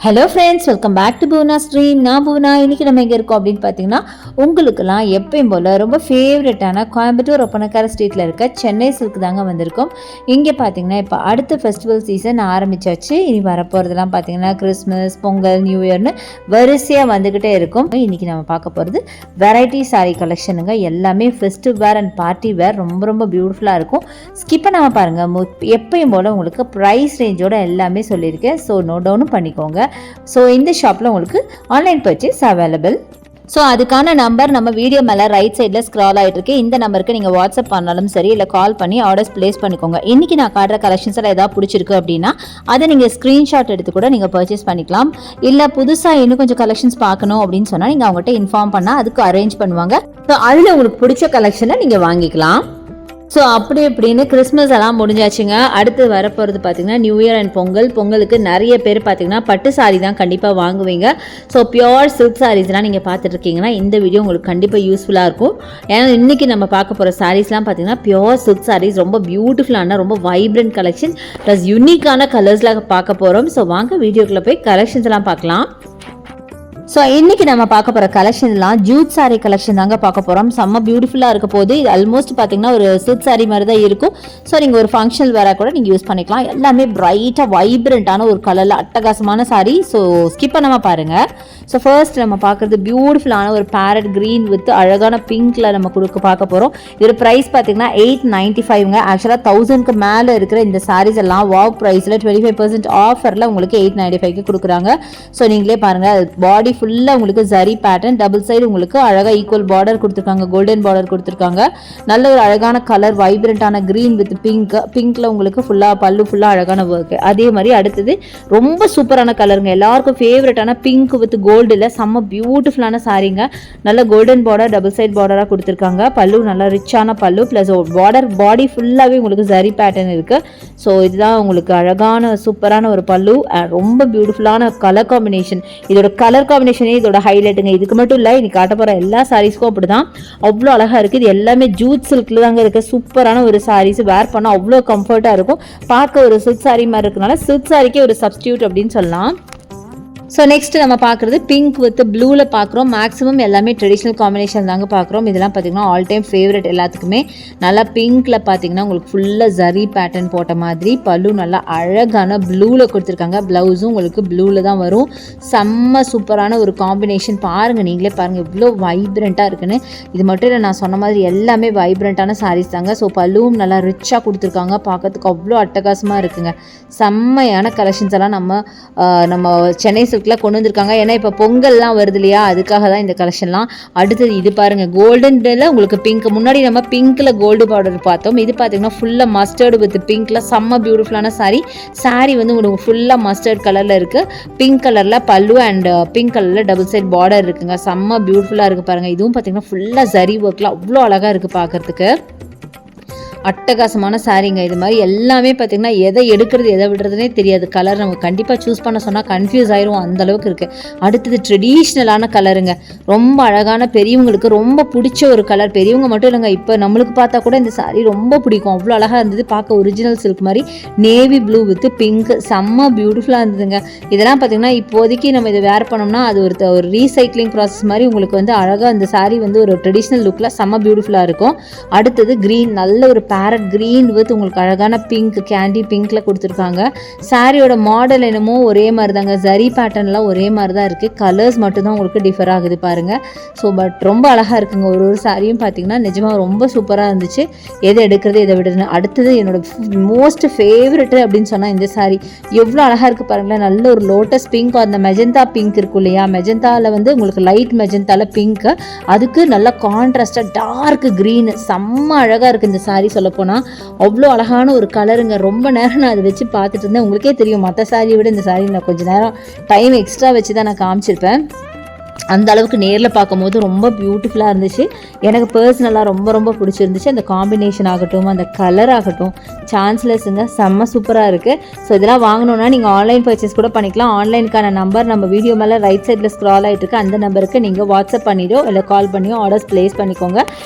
Hello friends, welcome back to Poona stream. நான் பூனா. இன்றைக்கி நம்ம எங்கே இருக்கோம் அப்படின்னு பார்த்தீங்கன்னா, உங்களுக்கெல்லாம் எப்பயும் போல் ரொம்ப ஃபேவரட்டான கோயம்புத்தூர் ஒப்பனக்கார ஸ்ட்ரீட்டில் இருக்க சென்னை சில்க் தாங்க வந்திருக்கோம். இங்கே பார்த்தீங்கன்னா இப்போ அடுத்த ஃபெஸ்டிவல் சீசன் ஆரம்பிச்சாச்சு. இனி வரப்போகிறதுலாம் பார்த்தீங்கன்னா கிறிஸ்மஸ், பொங்கல், நியூ இயர்னு வரிசையாக வந்துக்கிட்டே இருக்கும். இன்றைக்கி நம்ம பார்க்க போகிறது வெரைட்டி சாரீ கலெக்ஷனுங்க. எல்லாமே festive wear and party wear ரொம்ப ரொம்ப பியூட்டிஃபுல்லாக இருக்கும். ஸ்கிப் பண்ணாமல் பாருங்கள். எப்பயும் போல் உங்களுக்கு ப்ரைஸ் ரேஞ்சோட எல்லாமே சொல்லியிருக்கேன். ஸோ நோட் டவுனும் பண்ணிக்கோங்க. ஸோ இந்த ஷாப்பில் உங்களுக்கு ஆன்லைன் பர்ச்சேஸ் அவைலபிள். ஸோ அதுக்கான நம்பர் நம்ம வீடியோ மேலே ரைட் சைடில் ஸ்க்ரால் ஆகிட்டு இருக்கு. இந்த நம்பருக்கு நீங்கள் வாட்ஸ்அப் பண்ணாலும் சரி, இல்லை கால் பண்ணி ஆர்டர்ஸ் ப்ளேஸ் பண்ணிக்கோங்க. இன்றைக்கி நான் காட்டுற கலெக்ஷன்ஸில் ஏதாவது பிடிச்சிருக்கு அப்படின்னா அதை நீங்கள் ஸ்க்ரீன்ஷாட் எடுத்து கூட நீங்கள் பர்ச்சேஸ் பண்ணிக்கலாம். இல்லை புதுசாக இன்னும் கொஞ்சம் கலெக்ஷன்ஸ் பார்க்கணும் அப்படின்னு சொன்னால் நீங்கள் அவங்ககிட்ட இன்ஃபார்ம் பண்ணால் அதுக்கு அரேஞ்ச் பண்ணுவாங்க. ஸோ அதில் உங்களுக்கு பிடிச்ச கலெக்ஷனை நீங்கள் வாங்கிக்கலாம். ஸோ அப்படி இப்படின்னு கிறிஸ்மஸ் எல்லாம் முடிஞ்சாச்சுங்க. அடுத்து வரப்போகிறது பார்த்திங்கன்னா நியூ இயர் அண்ட் பொங்கல். பொங்கலுக்கு நிறைய பேர் பார்த்திங்கன்னா பட்டு சாரீ தான் கண்டிப்பாக வாங்குவீங்க. ஸோ பியோர் சில்க் சாரீஸ்லாம் நீங்கள் பார்த்துட்ருக்கீங்கன்னா இந்த வீடியோ உங்களுக்கு கண்டிப்பாக யூஸ்ஃபுல்லாக இருக்கும். ஏன்னா இன்றைக்கி நம்ம பார்க்க போகிற சாரீஸ்லாம் பார்த்திங்கன்னா பியோர் சில்க் சாரீஸ், ரொம்ப பியூட்டிஃபுல்லான ரொம்ப வைப்ரண்ட் கலெக்ஷன் ப்ளஸ் யூனிக்கான கலர்ஸில் பார்க்க போகிறோம். ஸோ வாங்க வீடியோக்குள்ளே போய் கலெக்ஷன்ஸ் எல்லாம் பார்க்கலாம். ஸோ இன்றைக்கி நம்ம பார்க்க போகிற கலெக்ஷன்லாம் ஜூட் சாரீ கலெக்ஷன் தாங்க பார்க்க போகிறோம். செம்ம பியூட்டிஃபுல்லாக இருக்க போது. இது ஆல்மோஸ்ட் பார்த்தீங்கன்னா ஒரு சில்க் சாரீ மாதிரி தான் இருக்கும். ஸோ நீங்கள் ஒரு ஃபங்க்ஷனல் வேற கூட நீங்கள் யூஸ் பண்ணிக்கலாம். எல்லாமே பிரைட்டாக வைப்ரண்ட்டான ஒரு கலரில் அட்டகாசமான சாரீ. ஸோ ஸ்கிப் பண்ணாமல் பாருங்கள். ஸோ ஃபர்ஸ்ட் நம்ம பார்க்குறது பியூட்டிஃபுல்லான ஒரு பேரட் க்ரீன் வித் அழகான பிங்க்கில் நம்ம பார்க்க போகிறோம். இதோட ப்ரைஸ் பார்த்தீங்கன்னா 895ங்க. ஆக்சுவலாக 1000க்கு மேலே இருக்கிற இந்த சாரீஸ் எல்லாம் வாவ் ப்ரைஸில் 25% ஆஃபரில் உங்களுக்கு 895க்கு கொடுக்குறாங்க. ஸோ நீங்களே பாருங்கள், பாடி ஃபுல்லாக உங்களுக்கு ஜரி பேட்டர்ன், டபுள் சைடு உங்களுக்கு அழகாக ஈக்குவல் பார்டர் கொடுத்துருக்காங்க, கோல்டன் பார்டர் கொடுத்துருக்காங்க. நல்ல ஒரு அழகான கலர், வைப்ரண்டான க்ரீன் வித் பிங்க்ல உங்களுக்கு ஃபுல்லாக பல்லு ஃபுல்லாக அழகான ஒர்க். அதே மாதிரி அடுத்தது ரொம்ப சூப்பரான கலருங்க, எல்லாருக்கும் ஃபேவரட்டான பிங்க் வித் கோல்டில் செம்ம பியூட்டிஃபுல்லான சாரீங்க. நல்ல கோல்டன் பார்டர், டபுள் சைட் பார்டராக கொடுத்துருக்காங்க. பல்லு நல்லா ரிச்சான பல்லு ப்ளஸ் பார்டர், பாடி ஃபுல்லாகவே உங்களுக்கு ஜரி பேட்டர்ன் இருக்குது. ஸோ இதுதான் உங்களுக்கு அழகான சூப்பரான ஒரு பல்லு, ரொம்ப பியூட்டிஃபுல்லான கலர் காம்பினேஷன். இதோட கலர் காம்பினேஷனே இதோட ஹைலைட்டுங்க. இதுக்கு மட்டும் இல்லை, இன்னைக்கு காட்ட போகிற எல்லா சாரீஸ்க்கும் அப்படி தான், அவ்வளோ அழகாக இருக்குது. இது எல்லாமே ஜூட் சில்கில் தாங்க இருக்குது. சூப்பரான ஒரு சாரீஸ், வேர் பண்ணால் அவ்வளோ கம்ஃபர்ட்டாக இருக்கும். பார்க்க ஒரு சில்க் சாரீ மாதிரி இருக்கனால சில்க் சாரீக்கே ஒரு சப்ஸ்டியூட் அப்படின்னு சொல்லலாம். ஸோ நெக்ஸ்ட் நம்ம பார்க்குறது பிங்க் வித் ப்ளூவில் பார்க்குறோம். மேக்ஸிமம் எல்லாமே ட்ரெடிஷ்னல் காம்பினேஷன் தாங்க பார்க்குறோம். இதெல்லாம் பார்த்திங்கன்னா ஆல் டைம் ஃபேவரட் எல்லாத்துக்குமே. நல்லா பிங்க்கில் பார்த்திங்கன்னா உங்களுக்கு ஃபுல்லாக ஜரி பேட்டர்ன் போட்ட மாதிரி பல்லு நல்லா அழகான ப்ளூவில் கொடுத்துருக்காங்க. ப்ளவுஸும் உங்களுக்கு ப்ளூவில் தான் வரும். செம்ம சூப்பரான ஒரு காம்பினேஷன். பாருங்கள், நீங்களே பாருங்கள் இவ்வளோ வைப்ரண்ட்டாக இருக்குன்னு. இது மட்டும் இல்லை, நான் சொன்ன மாதிரி எல்லாமே வைப்ரண்ட்டான சாரீஸ் தாங்க. ஸோ பல்லுவும் நல்லா ரிச்சாக கொடுத்துருக்காங்க. பார்க்கறதுக்கு அவ்வளோ அட்டகாசமாக இருக்குங்க. செம்மையான கலெக்ஷன்ஸ் எல்லாம் நம்ம சென்னை கொண்டு வந்திருக்காங்க. ஏன்னா இப்போ பொங்கல்லாம் வருது இல்லையா, அதுக்காக தான் இந்த கலெக்ஷன்லாம். அடுத்தது இது பாருங்க, கோல்டன்ல உங்களுக்கு பிங்க். முன்னாடி நம்ம பிங்க்ல கோல்டு பார்டர் பார்த்தோம். இது பார்த்தீங்கன்னா ஃபுல்லாக மஸ்டர்டு வித் பிங்க்ல செம்ம பியூட்டிஃபுல்லான சாரீ வந்து உங்களுக்கு ஃபுல்லாக மஸ்டர்ட் கலர்ல இருக்கு. பிங்க் கலர்ல பல்லு அண்ட் பிங்க் கலர்ல டபுள் சைட் பார்டர் இருக்குங்க. செம்ம பியூட்டிஃபுல்லாக இருக்கு பாருங்க. இதுவும் பார்த்தீங்கன்னா ஃபுல்லாக ஜரி ஒர்க்ல அவ்வளோ அழகா இருக்கு பார்க்கறதுக்கு. அட்டகாசமான சாரீங்க. இது மாதிரி எல்லாமே பார்த்திங்கன்னா எதை எடுக்கிறது எதை விடுறதுனே தெரியாது. கலர் நம்ம கண்டிப்பாக சூஸ் பண்ண சொன்னால் கன்ஃபியூஸ் ஆயிரும், அந்தளவுக்கு இருக்குது. அடுத்தது ட்ரெடிஷ்னலான கலருங்க. ரொம்ப அழகான, பெரியவங்களுக்கு ரொம்ப பிடிச்ச ஒரு கலர். பெரியவங்க மட்டும் இல்லைங்க, இப்போ நம்மளுக்கு பார்த்தா கூட இந்த சாரீ ரொம்ப பிடிக்கும். அவ்வளோ அழகாக இருந்தது பார்க்க. ஒரிஜினல் சில்க் மாதிரி நேவி ப்ளூ வித் பிங்க் செம்ம பியூட்டிஃபுல்லாக இருந்ததுங்க. இதெல்லாம் பார்த்திங்கன்னா இப்போதைக்கு நம்ம இதை வேர் பண்ணோம்னா அது ஒரு ரீசைக்ளிங் ப்ராசஸ் மாதிரி உங்களுக்கு வந்து அழகாக அந்த சாரீ வந்து ஒரு ட்ரெடிஷ்னல் லுக்கில் செம்ம பியூட்டிஃபுல்லாக இருக்கும். அடுத்தது க்ரீன், நல்ல ஒரு பேரட் கிரீன் வித் உங்களுக்கு அழகான பிங்க், கேண்டி பிங்க்ல கொடுத்துருக்காங்க. சாரியோட மாடல் என்னமோ ஒரே மாதிரி தாங்க, ஜரி பேட்டர்ன்லாம் ஒரே மாதிரி தான் இருக்குது. கலர்ஸ் மட்டும்தான் உங்களுக்கு டிஃபர் ஆகுது பாருங்கள். ஸோ பட் ரொம்ப அழகாக இருக்குங்க. ஒரு சாரியும் பார்த்தீங்கன்னா நிஜமாக ரொம்ப சூப்பராக இருந்துச்சு. எதை எடுக்கிறது எதை விடுறது. அடுத்தது என்னோட மோஸ்ட் ஃபேவரெட்டு அப்படின்னு சொன்னால் இந்த சாரி எவ்வளோ அழகாக இருக்குது பாருங்களேன். நல்ல ஒரு லோட்டஸ் பிங்க், அந்த மெஜந்தா பிங்க் இருக்கும் இல்லையா, மெஜந்தாவில் வந்து உங்களுக்கு லைட் மெஜந்தாவில் பிங்க், அதுக்கு நல்லா கான்ட்ராஸ்டாக டார்க் க்ரீன், செம்ம அழகாக இருக்குது இந்த சாரி. சொல்லப்போனால் அவ்வளோ அழகான ஒரு கலருங்க. ரொம்ப நேரம் நான் அதை வச்சு பார்த்துட்டு இருந்தேன். உங்களுக்கே தெரியும், மற்ற சாரியை விட இந்த சாரி நான் கொஞ்சம் நேரம் டைம் எக்ஸ்ட்ரா வச்சு தான் நான் காமிச்சிருப்பேன். அந்த அளவுக்கு நேரில் பார்க்கும்போது ரொம்ப பியூட்டிஃபுல்லாக இருந்துச்சு. எனக்கு பர்சனலாக ரொம்ப ரொம்ப பிடிச்சிருந்துச்சு. அந்த காம்பினேஷன் ஆகட்டும், அந்த கலர் ஆகட்டும், சான்ஸ்லெஸ்ஸுங்க, செம்ம சூப்பராக இருக்குது. ஸோ இதெல்லாம் வாங்கணுன்னா நீங்கள் ஆன்லைன் பர்ச்சேஸ் கூட பண்ணிக்கலாம். ஆன்லைனுக்கான நம்பர் நம்ம வீடியோ மேலே ரைட் சைடில் ஸ்க்ரால் ஆகிட்டு இருக்கு. அந்த நம்பருக்கு நீங்கள் வாட்ஸ்அப் பண்ணிடோ இல்லை கால் பண்ணியோ ஆர்டர்ஸ் ப்ளேஸ் பண்ணிக்கோங்க.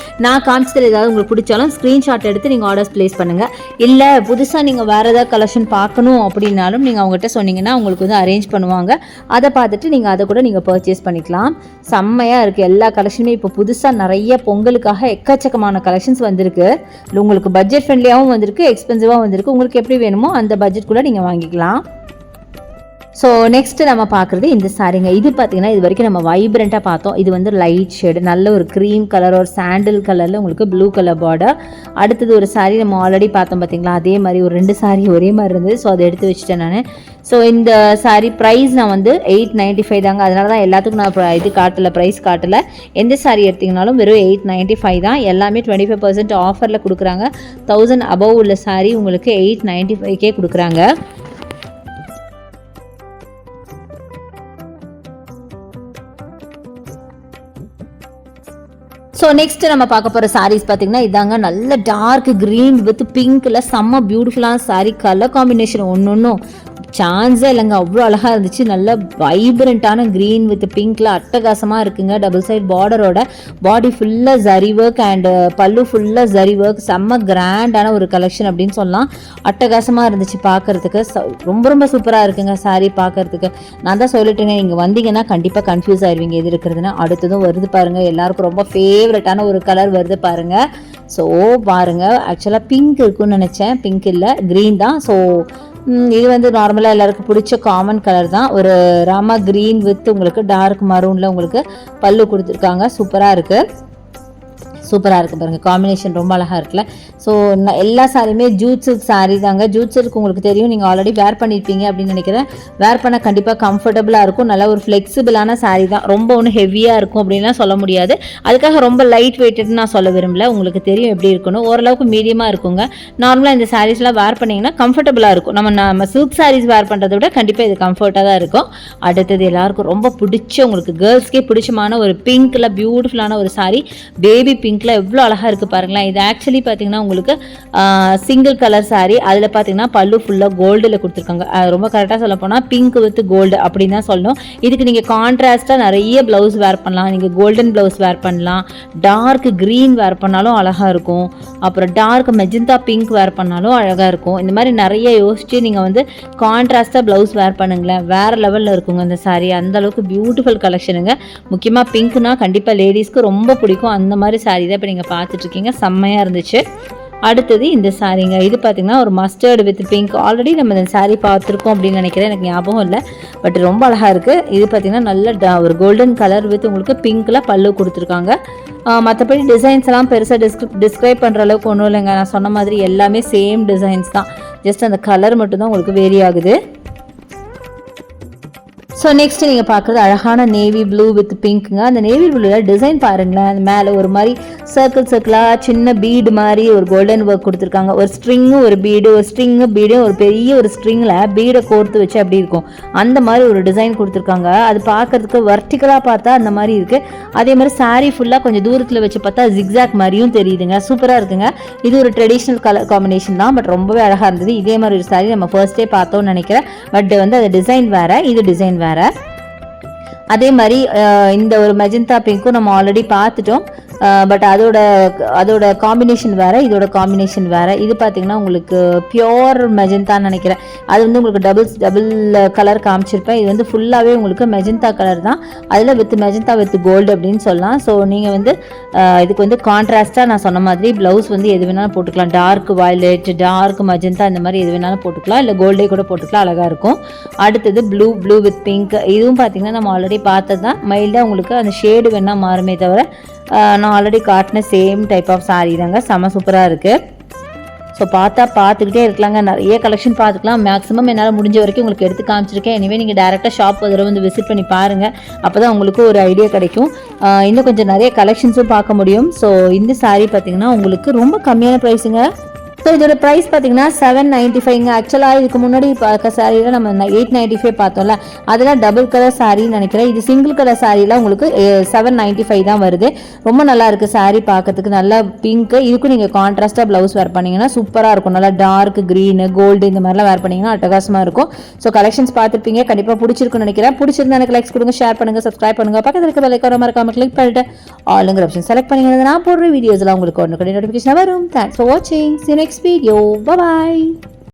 நான் காமிச்சதில் ஏதாவது உங்களுக்கு பிடிச்சாலும் ஸ்க்ரீன்ஷாட் எடுத்து நீங்கள் ஆர்டர்ஸ் ப்ளேஸ் பண்ணுங்கள். இல்லை புதுசாக நீங்கள் வேறு ஏதாவது கலெக்ஷன் பார்க்கணும் அப்படின்னாலும் நீங்கள் அவங்ககிட்ட சொன்னீங்கன்னா உங்களுக்கு வந்து அரேஞ்ச் பண்ணுவாங்க. அதை பார்த்துட்டு நீங்கள் அதை கூட நீங்கள் பர்ச்சேஸ் பண்ணிக்கலாம். செம்மையாக இருக்குது. எல்லா கலெக்ஷனுமே இப்போ புதுசாக நிறைய பொங்கலுக்காக எக்கச்சக்கமான கலெக்ஷன்ஸ் வந்திருக்கு. உங்களுக்கு பட்ஜெட் ஃப்ரெண்ட்லியாகவும் வந்திருக்கு, எக்ஸ்பென்சிவாகவும் வந்திருக்கு. உங்களுக்கு எப்படி வேணுமோ அந்த பட்ஜெட் கூட நீங்கள் வாங்கிக்கலாம். ஸோ நெக்ஸ்ட்டு நம்ம பார்க்குறது இந்த சாரீங்க. இது பார்த்திங்கன்னா இது வரைக்கும் நம்ம வைப்ரண்ட்டாக பார்த்தோம். இது வந்து லைட் ஷேடு, நல்ல ஒரு க்ரீம் கலர், ஒரு சாண்டில் கலரில் உங்களுக்கு ப்ளூ கலர் பார்டர். அடுத்தது ஒரு சாரீ நம்ம ஆல்ரெடி பார்த்தோம் பார்த்திங்களா, அதே மாதிரி ஒரு 2 சாரீ ஒரே மாதிரி இருந்தது. ஸோ அதை எடுத்து வச்சுட்டேன் நான். ஸோ இந்த சாரீ ப்ரைஸ் நான் வந்து 895 தாங்க. அதனால தான் எல்லாத்துக்கும் நான் இது காட்டலை, ப்ரைஸ் காட்டலை. எந்த சாரீ எடுத்திங்கனாலும் வெறும் 895 தான். எல்லாமே 25% ஆஃபரில் கொடுக்குறாங்க. 1000 அபவ் உள்ள சாரீ உங்களுக்கு 895 கொடுக்குறாங்க. ஸோ நெக்ஸ்ட்டு நம்ம பார்க்க போகிற சாரீஸ் பார்த்திங்கன்னா இதாங்க. நல்ல டார்க் க்ரீன் வித் பிங்க்கில் செம்ம பியூட்டிஃபுல்லான சாரீ. கலர் காம்பினேஷன் ஒன்றும் சான்ஸே இல்லைங்க, அவ்வளோ அழகாக இருந்துச்சு. நல்ல வைப்ரண்ட்டான க்ரீன் வித் பிங்க்கில் அட்டகாசமாக இருக்குங்க. டபுள் சைட் பார்டரோட, பாடி ஃபுல்லாக ஜரி ஒர்க் அண்டு பல்லு ஃபுல்லாக ஜரி ஒர்க். செம்ம கிராண்டான ஒரு கலெக்ஷன் அப்படின்னு சொல்லலாம். அட்டகாசமாக இருந்துச்சு பார்க்குறதுக்கு. ரொம்ப ரொம்ப சூப்பராக இருக்குங்க சாரீ பார்க்குறதுக்கு. நான் தான் சொல்லிட்டேங்க, நீங்கள் வந்தீங்கன்னா கண்டிப்பாக கன்ஃபியூஸ் ஆயிடுவீங்க எது இருக்கிறதுனா. அடுத்ததும் வருது பாருங்கள், எல்லாருக்கும் ரொம்ப ஃபேவரட்டான ஒரு கலர் வருது பாருங்கள். ஸோ பாருங்கள், ஆக்சுவலாக பிங்க் இருக்குன்னு நினச்சேன், பிங்க் இல்லை, க்ரீன் தான். ஸோ இது வந்து நார்மலாக எல்லாருக்கும் பிடிச்ச காமன் கலர் தான். ஒரு ராமா க்ரீன் வித் உங்களுக்கு டார்க் மரூனில் உங்களுக்கு பல்லு கொடுத்துருக்காங்க. சூப்பராக இருக்குது, சூப்பராக இருக்குது பாருங்கள். காம்பினேஷன் ரொம்ப அழகாக இருக்குல்ல. ஸோ எல்லா சாரியுமே ஜூட் சில்க் சாரீ தாங்க. ஜூட் சில்க் உங்களுக்கு தெரியும், நீங்கள் ஆல்ரெடி வேர் பண்ணியிருப்பீங்க அப்படின்னு நினைக்கிறேன். வேர் பண்ண கண்டிப்பாக கம்ஃபர்டபுளாக இருக்கும். நல்ல ஒரு ஃப்ளெக்சிபிளான சாரீ தான். ரொம்ப ஒன்றும் ஹெவியாக இருக்கும் அப்படின்லாம் சொல்ல முடியாது. அதுக்காக ரொம்ப லைட் வெயிட்டட்னு நான் சொல்ல விரும்பல. உங்களுக்கு தெரியும் எப்படி இருக்கணும். ஓரளவுக்கு மீடியமாக இருக்குங்க. நார்மலாக இந்த சாரீஸ்லாம் வேர் பண்ணிங்கன்னா கம்ஃபர்டபுளாக இருக்கும். நம்ம சில்க் சாரீஸ் வேர் பண்ணுறதை விட கண்டிப்பாக இது கம்ஃபர்ட்டாக தான் இருக்கும். அடுத்தது எல்லாருக்கும் ரொம்ப பிடிச்ச, உங்களுக்கு கேர்ள்ஸ்க்கே பிடிச்சமான ஒரு பிங்க்கில் பியூட்டிஃபுல்லான ஒரு சாரீ. பேபி பிங்க்ல எவ்வளோ அழகாக இருக்குது பாருங்களேன். இது ஆக்சுவலி பார்த்தீங்கன்னா உங்களுக்கு சிங்கிள் கலர் சாரீ. அதில் பார்த்தீங்கன்னா பல்லு ஃபுல்லாக கோல்டில் கொடுத்துருக்காங்க. ரொம்ப கரெக்டாக சொல்ல போனால் பிங்க் வித் கோல்டு அப்படின்னு தான் சொல்லணும். இதுக்கு நீங்கள் கான்ட்ராஸ்ட்டாக நிறைய ப்ளவுஸ் வேர் பண்ணலாம். நீங்கள் கோல்டன் ப்ளவுஸ் வேர் பண்ணலாம், டார்க் க்ரீன் வேர் பண்ணாலும் அழகாக இருக்கும், அப்புறம் டார்க் மெஜந்தா பிங்க் வேர் பண்ணாலும் அழகாக இருக்கும். இந்த மாதிரி நிறைய யோசிச்சு நீங்கள் வந்து கான்ட்ராஸ்ட்டாக ப்ளவுஸ் வேர் பண்ணுங்களேன், வேறு லெவலில் இருக்குங்க இந்த சாரீ. அந்தளவுக்கு பியூட்டிஃபுல் கலெக்ஷனுங்க. முக்கியமாக பிங்க்னா கண்டிப்பாக லேடிஸ்க்கு ரொம்ப பிடிக்கும். அந்த மாதிரி சாரீ தான் இப்போ நீங்கள் பார்த்துட்ருக்கீங்க. செம்மையாக இருந்துச்சு. அடுத்தது இந்த சாரீங்க. இது பார்த்திங்கன்னா ஒரு மஸ்டர்டு வித் பிங்க். ஆல்ரெடி நம்ம இந்த சாரீ பார்த்துருக்கோம் அப்படின்னு நினைக்கிறேன், எனக்கு ஞாபகம் இல்லை, பட் ரொம்ப அழகாக இருக்குது. இது பார்த்திங்கன்னா நல்ல ஒரு கோல்டன் கலர் வித் உங்களுக்கு பிங்க்கில் பல்லு கொடுத்துருக்காங்க. மற்றபடி டிசைன்ஸ் எல்லாம் பெருசாக டிஸ்கிரைப் பண்ணுற அளவுக்கு ஒன்றும் இல்லைங்க. நான் சொன்ன மாதிரி எல்லாமே சேம் டிசைன்ஸ் தான், ஜஸ்ட் அந்த கலர் மட்டும்தான் உங்களுக்கு வேரி ஆகுது. ஸோ நெக்ஸ்ட் நீங்கள் பார்க்குறது அழகான நேவி ப்ளூ வித் பிங்க்குங்க. அந்த நேவி ப்ளூவில் டிசைன் பாருங்களேன். அந்த மேலே ஒரு மாதிரி சர்க்கிளாக சின்ன பீடு மாதிரி ஒரு கோல்டன் ஒர்க் கொடுத்துருக்காங்க. ஒரு ஸ்ட்ரிங்கு, ஒரு பீடு, ஒரு ஸ்ட்ரிங்கு பீடு, ஒரு பெரிய ஒரு ஸ்ட்ரிங்கில் பீடை கோர்த்து வச்சு அப்படி இருக்கும். அந்த மாதிரி ஒரு டிசைன் கொடுத்துருக்காங்க. அது பார்க்குறதுக்கு வர்டிக்கலாக பார்த்தா அந்த மாதிரி இருக்குது. அதே மாதிரி சாரீ ஃபுல்லாக கொஞ்சம் தூரத்தில் வச்சு பார்த்தா ஜிக்ஸாக் மாதிரியும் தெரியுதுங்க. சூப்பராக இருக்குங்க. இது ஒரு ட்ரெடிஷ்னல் கலர் காம்பினேஷன் தான், பட் ரொம்பவே அழகாக இருந்தது. இதே மாதிரி ஒரு சாரீ நம்ம ஃபர்ஸ்டே பார்த்தோம்னு நினைக்கிறேன், பட் வந்து அது டிசைன் வேறு, இது டிசைன் வேறு. அதே மாதிரி இந்த ஒரு மெஜந்தா பிங்க்கும் நம்ம ஆல்ரெடி பார்த்துட்டோம், பட் அதோட காம்பினேஷன் வேறு, இதோட காம்பினேஷன் வேறு. இது பார்த்திங்கன்னா உங்களுக்கு பியோர் மெஜந்தான்னு நினைக்கிறேன். அது வந்து உங்களுக்கு டபுள் கலர் காமிச்சிருப்பேன். இது வந்து ஃபுல்லாகவே உங்களுக்கு மெஜந்தா கலர் தான், அதில் வித் மெஜந்தா வித் கோல்டு அப்படின்னு சொல்லலாம். ஸோ நீங்கள் வந்து இதுக்கு வந்து கான்ட்ராஸ்ட்டாக நான் சொன்ன மாதிரி ப்ளவுஸ் வந்து எது வேணாலும் போட்டுக்கலாம். டார்க் வயலட், டார்க் மெஜந்தா, இந்த மாதிரி எது வேணாலும் போட்டுக்கலாம், இல்லை கோல்டே கூட போட்டுக்கலாம், அழகாக இருக்கும். அடுத்தது ப்ளூ வித் பிங்க். இதுவும் பார்த்திங்கன்னா நம்ம ஆல்ரெடி பார்த்தது தான். மைல்டாக உங்களுக்கு அந்த ஷேடு வேணால் மாறுமே தவிர நான் ஆல்ரெடி காட்டின சேம் டைப் ஆஃப் சாரீ தாங்க. செம்ம சூப்பராக இருக்குது. ஸோ பார்த்துக்கிட்டே இருக்கலாங்க. நிறைய கலெக்ஷன் பார்த்துக்கலாம். மேக்ஸிமம் என்னால் முடிஞ்ச வரைக்கும் உங்களுக்கு எடுத்து காமிச்சிருக்கேன். எனவே நீங்கள் டேரெக்டாக ஷாப் ஒரு தடவை வந்து விசிட் பண்ணி பாருங்கள். அப்போ தான் உங்களுக்கு ஒரு ஐடியா கிடைக்கும். இன்னும் கொஞ்சம் நிறைய கலெக்ஷன்ஸும் பார்க்க முடியும். ஸோ இந்த சாரீ பார்த்திங்கன்னா உங்களுக்கு ரொம்ப கம்மியான ப்ரைஸுங்க. ஸோ இதோட ப்ரைஸ் பார்த்தீங்கன்னா 795. ஆக்சுவலாக இதுக்கு முன்னாடி பார்க்க சாரியில் நம்ம 895 பார்த்தோம்ல, அதெல்லாம் டபுள் கலர் சாரின்னு நினைக்கிறேன். இது சிங்கிள் கலர் சாரிலாம் உங்களுக்கு 795 தான் வருது. ரொம்ப நல்லா இருக்குது சாரி பார்க்கறதுக்கு, நல்லா பிங்க்கு. இதுக்கும் நீங்கள் கான்ட்ராஸ்டாக ப்ளவுஸ் வேர் பண்ணிங்கன்னா சூப்பராக இருக்கும். நல்லா டார்க் க்ரீனு கோல்டு இந்த மாதிரிலாம் வேர் பண்ணிங்கன்னா அட்டகாசமாக இருக்கும். ஸோ கலெக்ஷன்ஸ் பார்த்துருப்பீங்க, கண்டிப்பாக பிடிச்சிருக்குன்னு நினைக்கிறேன். பிடிச்சிருந்தா எனக்கு லைக்ஸ் கொடுங்க, ஷேர் பண்ணுங்கள், சப்ஸ்கிரைப் பண்ணுங்கள். பக்கத்தில் இருக்க பெல் மறக்காம கிளிக் பண்ணிட்டு ஆளுங்கிற ஆப்ஷன் செலக்ட் பண்ணிங்கன்னா நான் போடுற வீடியோஸ்லாம் உங்களுக்கு ஒன்று நோட்டிஃபிகேஷன் வரும். தேங்க்ஸ் ஃபார் வாட்சிங். See you next video. Bye bye.